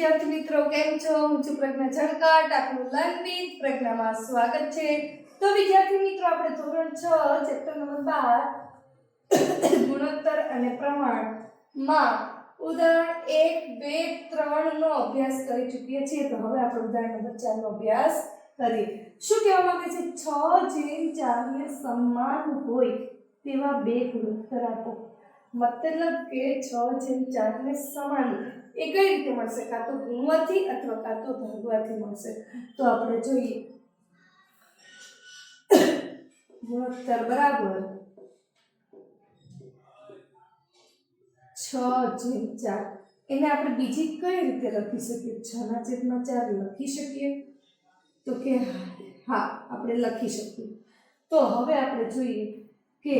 વિદ્યાર્થી મિત્રો કેમ છો? હું છું પ્રજ્ઞા ઝણકાટ. આપનું લર્ન વિથ પ્રજ્ઞામાં સ્વાગત છે. તો વિદ્યાર્થી મિત્રો આપણે ધોરણ 6 ચેપ્ટર નંબર 12 ગુણોત્તર અને પ્રમાણ માં ઉદાહરણ 1, 2, 3 નો અભ્યાસ કરી ચૂક્યા છીએ. તો હવે આપણે ઉદાહરણ નંબર 4 નો અભ્યાસ કરીએ. શું કહેવા માંગે છે? 6/4 ને સમાન હોય તેવા બે ગુણોત્તર આપો. मतलब કે 6/4 ને સમાન એ કઈ રીતે મળશે? કાં તો ગુણવાથી અથવા કાં તો ભાગવાથી મળશે. તો આપણે જોઈએ ગુણોત્તર બરાબર 6/4. એને આપણે બીજી કઈ રીતે લખી શકીએ? 6/4 લખી શકીએ? તો કે હા, આપણે લખી શકીએ. તો હવે આપણે જોઈએ કે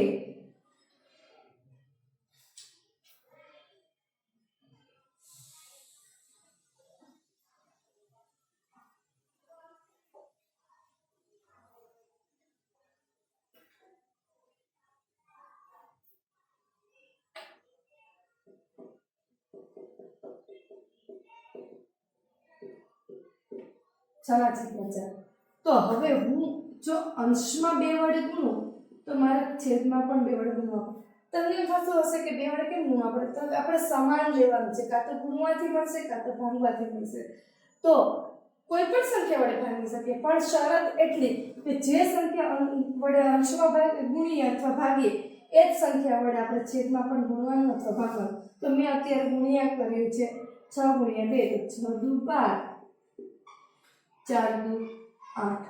તો હવે હું જો અંશમાં 2 વડે ગુણું તો મારે છેદમાં પણ 2 વડે ગુણવા. તમને એમ થતું હશે કે 2 વડે કેમ ગુણવા પડે? તો આપણે સમાન લેવાનું છે, કાં તો ગુણવાથી મળશે કાં તો ભાંગવાથી મળશે. તો કોઈ પણ સંખ્યા વડે ભાંગી શકીએ, પણ શરત એટલી કે જે સંખ્યા વડે અંશમાં ગુણીએ અથવા ભાગીએ એ જ સંખ્યા વડે આપણે છેદમાં પણ ગુણવાનું અથવા ભાગવાનું. તો મેં અત્યારે ગુણ્યા કર્યું છે 6 × 2 તો 6 × 12 4 × 8.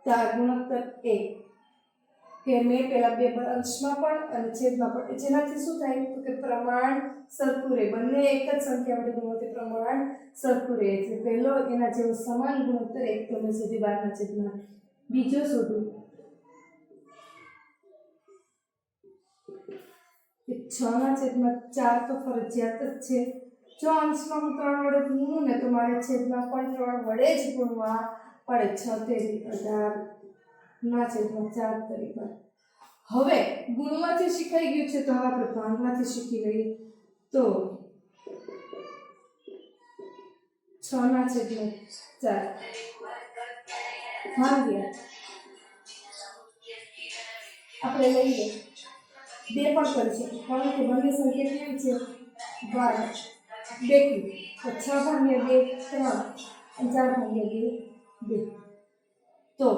4 ગુણોત્તર 1 કે મેં પેલા 2 અંશમાં પણ અને છેદમાં પણ. જેનાથી શું થાય? તો કે પ્રમાણ સરખું રહે. બંને એક જ સંખ્યા વડે ગુણવાથી પ્રમાણ સરખું રહે. એટલે પહેલો એના જેવો સમાન ગુણોત્તર 1 તો મેં સુધી 12/8. બીજો શોધું કે 6/4 તો ફરજિયાત જ છે. જો અંશમાં હું 3 વડે ગુણું ને તો મારે છેદમાં પણ 3 વડે જ ગુણવા પડે. 6 તેરી 18/4 તરીકે. હવે ગુણવાથી શીખાઈ ગયું છે, તો હવે આપણે ભાગવાથી શીખી લઈએ. તો 6/4 ભાગ્યા આપણે લઈએ 2 પણ કરી શકીએ, કારણ કે બંને સંખ્યા કેવી છે? 12 બેકી. તો 6/2 3 અને 4/2 2. તો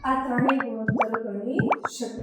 આ ત્રણેય ગુણોત્તર ગણી શકાય.